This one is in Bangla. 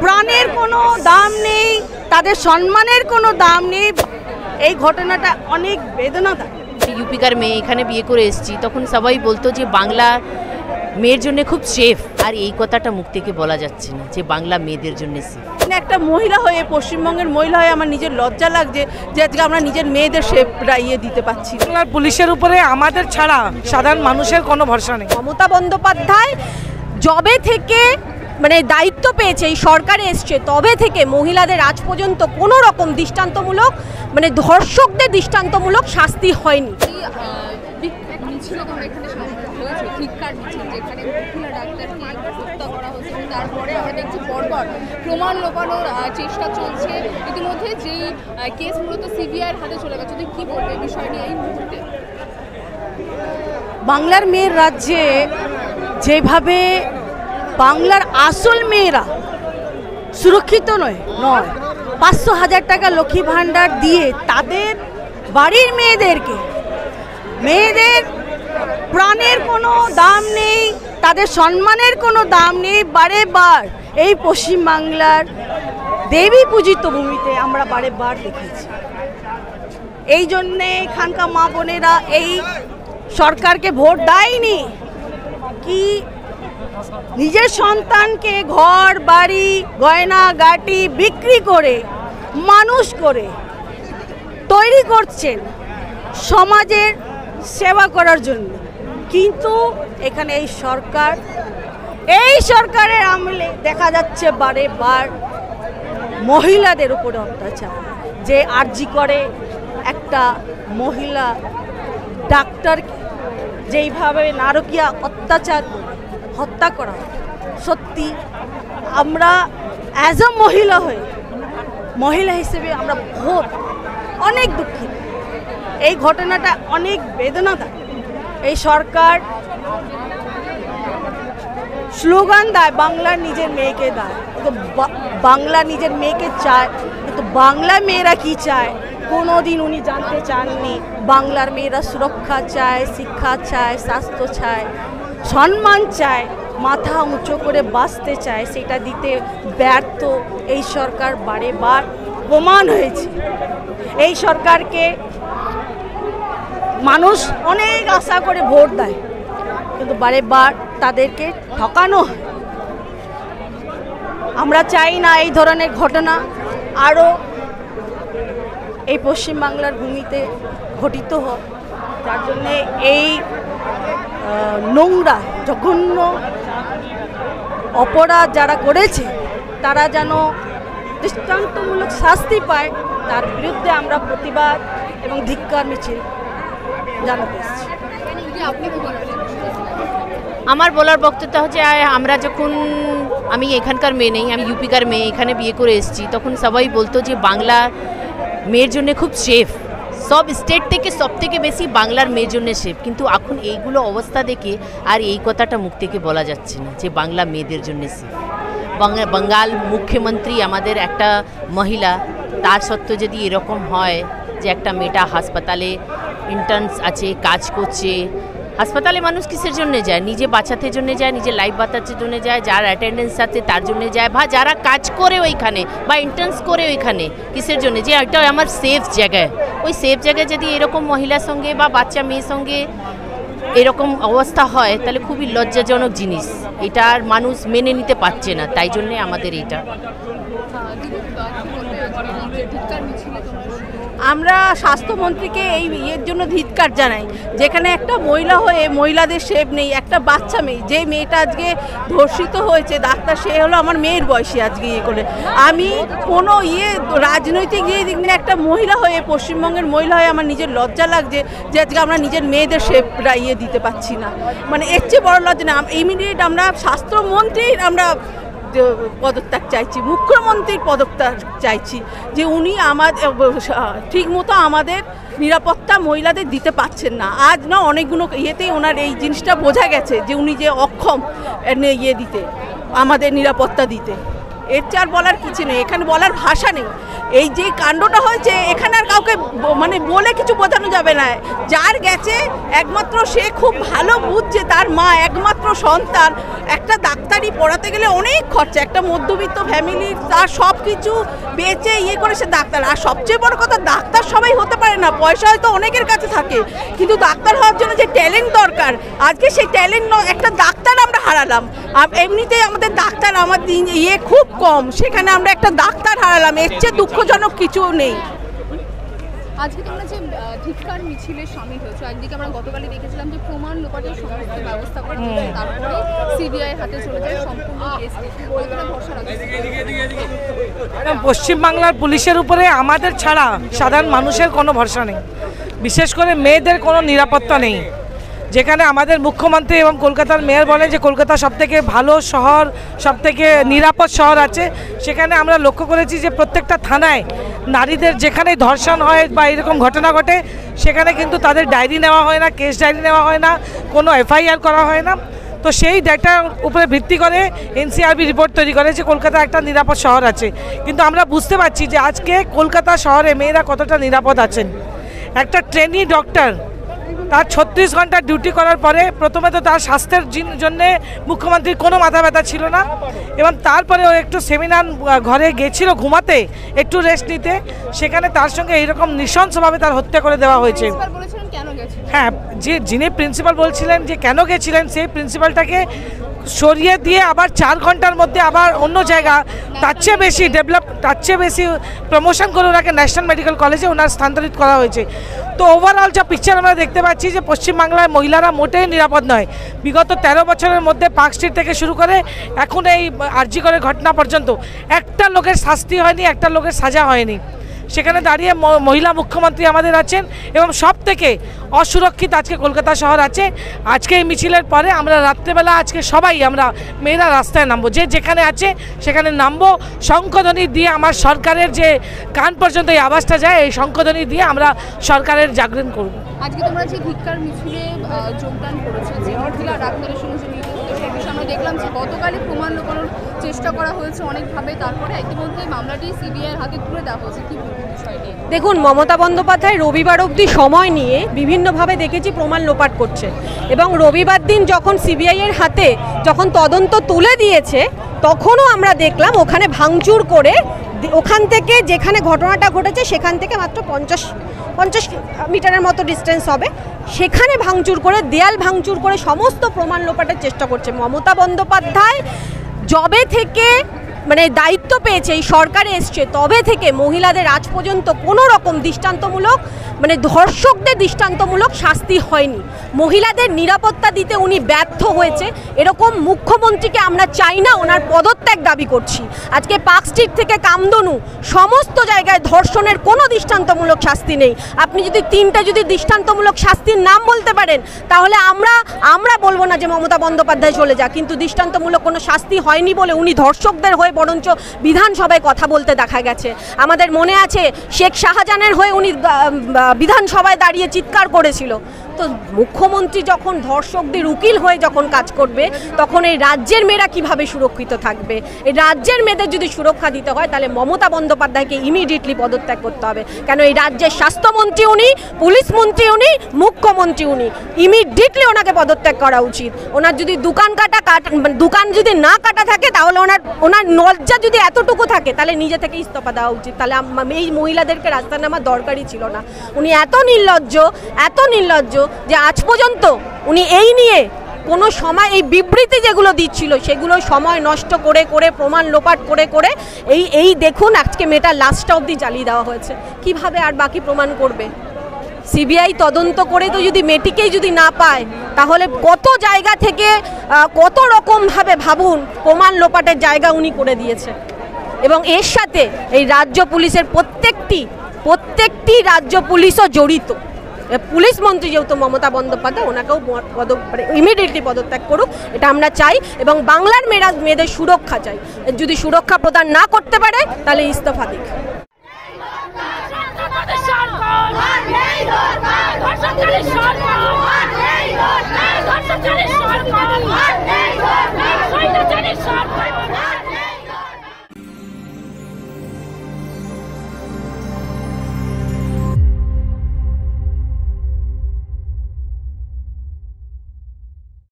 প্রাণের কোনো দাম নেই, তাদের সম্মানের কোনো দাম নেই। এই ঘটনাটা অনেক বেদনাদায়ক। ইউপিকার মেয়ে এখানে বিয়ে করে এসেছি, তখন সবাই বলতো যে বাংলা মেয়ের জন্য খুব সেফ, আর এই কথাটা মুখ থেকে বলা যাচ্ছে না যে বাংলা মেয়েদের জন্য সেফ। একটা মহিলা হয়ে, পশ্চিমবঙ্গের মহিলা হয়ে আমার নিজের লজ্জা লাগছে যে আজকে আমরা নিজের মেয়েদের সেফরা দিতে পারছি না। বাংলার পুলিশের উপরে আমাদের ছাড়া সাধারণ মানুষের কোনো ভরসা নেই। মমতা বন্দ্যোপাধ্যায় যবে থেকে দায়িত্ব পেয়েছে, এই সরকারে এসছে, তবে থেকে মহিলাদের আজ পর্যন্ত কোনো রকম দৃষ্টান্তমূলক ধর্ষকদের দৃষ্টান্তমূলক শাস্তি হয়নি। তারপরে আমরা দেখছি পরপর প্রমাণ লোপানোর চেষ্টা চলছে। ইতিমধ্যে যেই কেস মূলত সিবিআইয়ের হাতে চলে গেছে, কি বলবে এই বিষয় নিয়ে এই মুহূর্তে? বাংলার মেয়ের রাজ্যে যেভাবে বাংলার আসল মেয়েরা সুরক্ষিত নয় 500,000 টাকা লক্ষ্মী ভাণ্ডার দিয়ে তাদের বাড়ির মেয়েদের প্রাণের কোনো দাম নেই, তাদের সম্মানের কোনো দাম নেই। বারে বার এই পশ্চিমবাংলার দেবী পূজিত ভূমিতে আমরা বারে বার দেখেছি। এই জন্যে এখানকার মা বোনেরা এই সরকারকে ভোট দেয়নি কি নিজের সন্তানকে ঘর বাড়ি গয়না গাটি বিক্রি করে মানুষ করে তৈরি করছেন সমাজের সেবা করার জন্য। কিন্তু এখানে এই সরকারের আমলে দেখা যাচ্ছে বারে বার মহিলাদের উপরে অত্যাচার। যে আরজি করে একটা মহিলা ডাক্তার যেইভাবে নারকীয় অত্যাচার হত্যা করা, সত্যি আমরা অ্যাজ আ মহিলা হিসেবে আমরা অনেক দুঃখিত। এই ঘটনাটা অনেক বেদনাদায়ক। এই সরকার স্লোগান দেয় বাংলার নিজের মেয়েকে দেয়, তো বাংলা নিজের মেয়েকে চায়, কিন্তু বাংলা মেয়েরা কি চায় কোনোদিন উনি জানতে চাননি। বাংলার মেয়েরা সুরক্ষা চায়, শিক্ষা চায়, স্বাস্থ্য চায়, সম্মান চায়, মাথা উঁচু করে বাঁচতে চায়। সেটা দিতে ব্যর্থ এই সরকার বারে বার প্রমাণ হয়েছে। এই সরকারকে মানুষ অনেক আশা করে ভোট দেয়, কিন্তু বারে বার তাদেরকে ঠকানো হয়। আমরা চাই না এই ধরনের ঘটনা আরও এই পশ্চিমবাংলার ভূমিতে ঘটিত হোক। যার জন্যে এই নোংরা জঘন্য অপরাধ যারা করেছে তারা যেন দৃষ্টান্তমূলক শাস্তি পায়, তার বিরুদ্ধে আমরা প্রতিবাদ এবং ধিক্কার মিছিল জানাতে এসেছি। আমার বলার বক্তব্য হচ্ছে আমি এখানকার মেয়ে নেই, আমি ইউপিকার মেয়ে এখানে বিয়ে করে এসেছি, তখন সবাই বলতো যে বাংলা মেয়ের জন্য খুব সেফ, সব স্টেট থেকে সব থেকে বেশি বাংলার মেয়ের জন্য সেফ। কিন্তু এখন এইগুলো অবস্থা দেখে আর এই কথাটা মুখ থেকে বলা যাচ্ছে না যে বাংলা মেয়েদের জন্য সেফ। বাঙ্গাল মুখ্যমন্ত্রী আমাদের একটা মহিলা, তার সত্ত্বেও যদি এরকম হয় যে একটা মেয়েটা হাসপাতালে ইন্টার্নস আছে, কাজ করছে। হাসপাতালে মানুষ কিসের জন্য যায়? নিজে বাঁচাতে জন্য যায়, নিজের লাইফ বাঁচাতে জন্য যায়, যার অ্যাটেন্ডেন্স আছে তার জন্য যায়, বা যারা কাজ করে ওইখানে বা ইন্টার্নস করে ওইখানে কিসের জন্য? যে এটা আমার সেফ জায়গায়। ওই সেফ জায়গায় যদি এরকম মহিলার সঙ্গে বা বাচ্চা মেয়ের সঙ্গে এরকম অবস্থা হয় তাহলে খুবই লজ্জাজনক জিনিস। এটা আর মানুষ মেনে নিতে পারছে না, তাই জন্যে আমাদের এটা। আমরা স্বাস্থ্যমন্ত্রীকে এর জন্য ধিক্কার জানাই, যেখানে একটা মহিলা হয়ে মহিলাদের সেফ নেই। একটা বাচ্চা মেয়ে, যে মেয়েটা আজকে ধর্ষিত হয়েছে, ডাক্তার সে হলো আমার মেয়ের বয়সী আজকে করে। আমি কোনো রাজনৈতিক একটা মহিলা হয়ে, পশ্চিমবঙ্গের মহিলা হয়ে আমার নিজের লজ্জা লাগছে যে আজকে আমরা নিজের মেয়েদের সেফরা দিতে পারছি না। এর চেয়ে বড় লজ্জা না। ইমিডিয়েট আমরা স্বাস্থ্যমন্ত্রীর পদত্যাগ চাইছি, মুখ্যমন্ত্রীর পদত্যাগ চাইছি, যে উনি ঠিকমতো আমাদের নিরাপত্তা মহিলাদের দিতে পারছেন না। আজ না অনেকগুলো ইয়েতেই ওনার এই জিনিসটা বোঝা গেছে যে উনি যে অক্ষম দিতে, আমাদের নিরাপত্তা দিতে। এর চেয়ে আর বলার কিছু নেই, এখানে বলার ভাষা নেই। এই যে কাণ্ডটা হয়েছে এখানে আর কাউকে মানে বলে কিছু বোঝানো যাবে না। যার গেছে একমাত্র সে খুব ভালো বুঝছে, তার মা একমাত্র সন্তান, একটা ডাক্তারি পড়াতে গেলে অনেক খরচা, একটা মধ্যবিত্ত ফ্যামিলির তার সব কিছু বেচে করে সে ডাক্তার। আর সবচেয়ে বড় কথা, ডাক্তার সবাই হতে পারে না, পয়সা হয়তো অনেকের কাছে থাকে, কিন্তু ডাক্তার হওয়ার জন্য যে ট্যালেন্ট দরকার, আজকে সেই ট্যালেন্ট একটা ডাক্তার আমরা হারালাম। আর এমনিতেই আমাদের ডাক্তার আমার খুব কম, সেখানে আমরা একটা ডাক্তার হারালাম, এর চেয়ে দুঃখজনক কিছু নেই। আজকে তোমরা যে ধিক্কার মিছিলে শামিল হয়েছো, একদিকে আমরা গতকালই দেখেছিলাম যে প্রমাণ লোপাটের সমস্ত ব্যবস্থা করে তারপরে সিবিআই হাতে চলে যায় সম্পূর্ণ কেস। কতটা ভরসা রাখছে? পশ্চিমবাংলার পুলিশের উপরে আমাদের ছাড়া সাধারণ মানুষের কোনো ভরসা নেই, বিশেষ করে মেয়েদের কোনো নিরাপত্তা নেই। যেখানে আমাদের মুখ্যমন্ত্রী এবং কলকাতার মেয়র বলে যে কলকাতা সবথেকে ভালো শহর, সবথেকে নিরাপদ শহর আছে, সেখানে আমরা লক্ষ্য করেছি যে প্রত্যেকটা থানায় নারীদের যেখানে ধর্ষণ হয় বা এরকম ঘটনা ঘটে সেখানে কিন্তু তাদের ডায়েরি নেওয়া হয় না, কেস ডায়েরি নেওয়া হয় না, কোনো এফআইআর করা হয় না। তো সেই ডেটার উপরে ভিত্তি করে এনসিআরবি রিপোর্ট তৈরি করে যে কলকাতা একটা নিরাপদ শহর আছে। কিন্তু আমরা বুঝতে পারছি যে আজকে কলকাতা শহরে মেয়েরা কতটা নিরাপদ আছেন। একটা ট্রেনি ডক্টর তার 36 ঘন্টা ডিউটি করার পরে প্রথমে তো তার স্বাস্থ্যের জন্যে মুখ্যমন্ত্রীর কোনো মাথা ব্যথা ছিল না, এবং তারপরে ও একটু সেমিনার ঘরে গেছিল ঘুমাতে, একটু রেস্ট নিতে, সেখানে তার সঙ্গে এইরকম নৃশংসভাবে তার হত্যা করে দেওয়া হয়েছে। হ্যাঁ, যিনি প্রিন্সিপাল বলছিলেন যে কেন গেছিলেন, সেই প্রিন্সিপালটাকে সরিয়ে দিয়ে আবার 4 ঘন্টার মধ্যে আবার অন্য জায়গা তার চেয়ে বেশি ডেভেলপ, তার চেয়ে বেশি প্রমোশন করে ওনাকে ন্যাশনাল মেডিকেল কলেজে ওনার স্থানান্তরিত করা হয়েছে। তো ওভারঅল যা পিকচার আমরা দেখতে পাচ্ছি যে পশ্চিমবাংলায় মহিলারা মোটেই নিরাপদ নয়। বিগত 13 বছরের মধ্যে পার্ক স্ট্রিট থেকে শুরু করে এখন এই আরজি করে ঘটনা পর্যন্ত একটা লোকের শাস্তি হয়নি, একটা লোকের সাজা হয়নি। সেখানে দাঁড়িয়ে মহিলা মুখ্যমন্ত্রী আমাদের আছেন এবং সব থেকে অসুরক্ষিত আজকে কলকাতা শহর আছে। আজকে এই মিছিলের পরে আমরা রাত্রেবেলা আজকে সবাই আমরা মেয়েরা রাস্তায় নামবো, যে যেখানে আছে সেখানে নামবো, শঙ্খধ্বনি দিয়ে আমার সরকারের যে কান পর্যন্ত এই আওয়াজটা যায়, এই শঙ্খধ্বনি দিয়ে আমরা সরকারের জাগরণ করব। আজকে তোমরা যে ধিক্কার মিছিলে যোগদান করেছো, যে মহিলা ডাক্তারের সঙ্গে যে সেই বিষয়ে আমরা দেখলাম যে গতকালই প্রমাণ লোপানোর চেষ্টা করা হয়েছে অনেকভাবে, তারপরে ইতিমধ্যে মামলাটি সিবিআইয়ের হাতে তুলে দেওয়া হয়েছে। কি বিষয় নিয়ে? দেখুন, মমতা বন্দ্যোপাধ্যায় রবিবার অবধি সময় নিয়ে বিভিন্নভাবে দেখেছি প্রমাণ লোপাট করছে, এবং রবিবার দিন যখন সিবিআইয়ের হাতে যখন তদন্ত তুলে দিয়েছে তখনও আমরা দেখলাম ওখানে ভাঙচুর করে, ওখান থেকে যেখানে ঘটনাটা ঘটেছে সেখান থেকে মাত্র 50 মিটারের মতো ডিস্টেন্স হবে, সেখানে ভাঙচুর করে, দেয়াল ভাঙচুর করে সমস্ত প্রমাণ লোপাটের চেষ্টা করছে। মমতা বন্দ্যোপাধ্যায় জবে থেকে মানে দায়িত্ব পেয়েছে, এই সরকারে এসছে তবে থেকে মহিলাদের আজ পর্যন্ত কোনো রকম দৃষ্টান্তমূলক মানে ধর্ষকদের দৃষ্টান্তমূলক শাস্তি হয়নি। মহিলাদের নিরাপত্তা দিতে উনি ব্যর্থ হয়েছে, এরকম মুখ্যমন্ত্রীকে আমরা চাই না, ওনার পদত্যাগ দাবি করছি। আজকে পার্ক স্ট্রিট থেকে কামদনু সমস্ত জায়গায় ধর্ষণের কোনো দৃষ্টান্তমূলক শাস্তি নেই। আপনি যদি 3টে যদি দৃষ্টান্তমূলক শাস্তির নাম বলতে পারেন তাহলে আমরা বলবো না যে মমতা বন্দ্যোপাধ্যায় চলে যাক, কিন্তু দৃষ্টান্তমূলক কোনো শাস্তি হয়নি বলে উনি ধর্ষকদের হয়ে বরঞ্চ বিধানসভায় কথা বলতে দেখা গেছে। আমাদের মনে আছে শেখ শাহজাহানের হয়ে উনি বিধানসভায় দাঁড়িয়ে চিৎকার করেছিল। তো মুখ্যমন্ত্রী যখন ধর্ষকদের উকিল হয়ে যখন কাজ করবে তখন এই রাজ্যের মেয়েরা কিভাবে সুরক্ষিত থাকবে? এই রাজ্যের মেয়েদের যদি সুরক্ষা দিতে হয় তাহলে মমতা বন্দ্যোপাধ্যায়কে ইমিডিয়েটলি পদত্যাগ করতে হবে, কেন এই রাজ্যের স্বাস্থ্যমন্ত্রী উনি, পুলিশ মন্ত্রী উনি, মুখ্যমন্ত্রী উনি, ইমিডিয়েটলি ওনাকে পদত্যাগ করা উচিত। ওনার যদি দোকান যদি না কাটা থাকে তাহলে ওনার লজ্জা যদি এতটুকু থাকে তাহলে নিজে থেকে ইস্তফা দেওয়া উচিত। তাহলে এই মহিলাদেরকে রাস্তায় নামার দরকারই ছিল না। উনি এত নির্লজ্জ যে আজ পর্যন্ত উনি এই নিয়ে কোনো সময় এই বিবৃতি যেগুলো দিচ্ছিল সেগুলো সময় নষ্ট করে করে প্রমাণ লোপাট করে করে এই দেখুন আজকে মেয়েটা লাস্টটা অবধি জ্বালিয়ে দেওয়া হয়েছে। কিভাবে আর বাকি প্রমাণ করবে? সিবিআই তদন্ত করে তো যদি মেয়েটিকেই যদি না পায় তাহলে কত জায়গা থেকে কত রকমভাবে ভাবুন প্রমাণ লোপাটের জায়গা উনি করে দিয়েছে। এবং এর সাথে এই রাজ্য পুলিশের প্রত্যেকটি রাজ্য পুলিশও জড়িত। পুলিশ মন্ত্রী যেহেতু মমতা বন্দ্যোপাধ্যায়, ওনাকেও ইমিডিয়েটলি পদত্যাগ করুক, এটা আমরা চাই। এবং বাংলার মেয়েদের সুরক্ষা চাই। যদি সুরক্ষা প্রদান না করতে পারে তাহলে ইস্তফা দিক। সরকার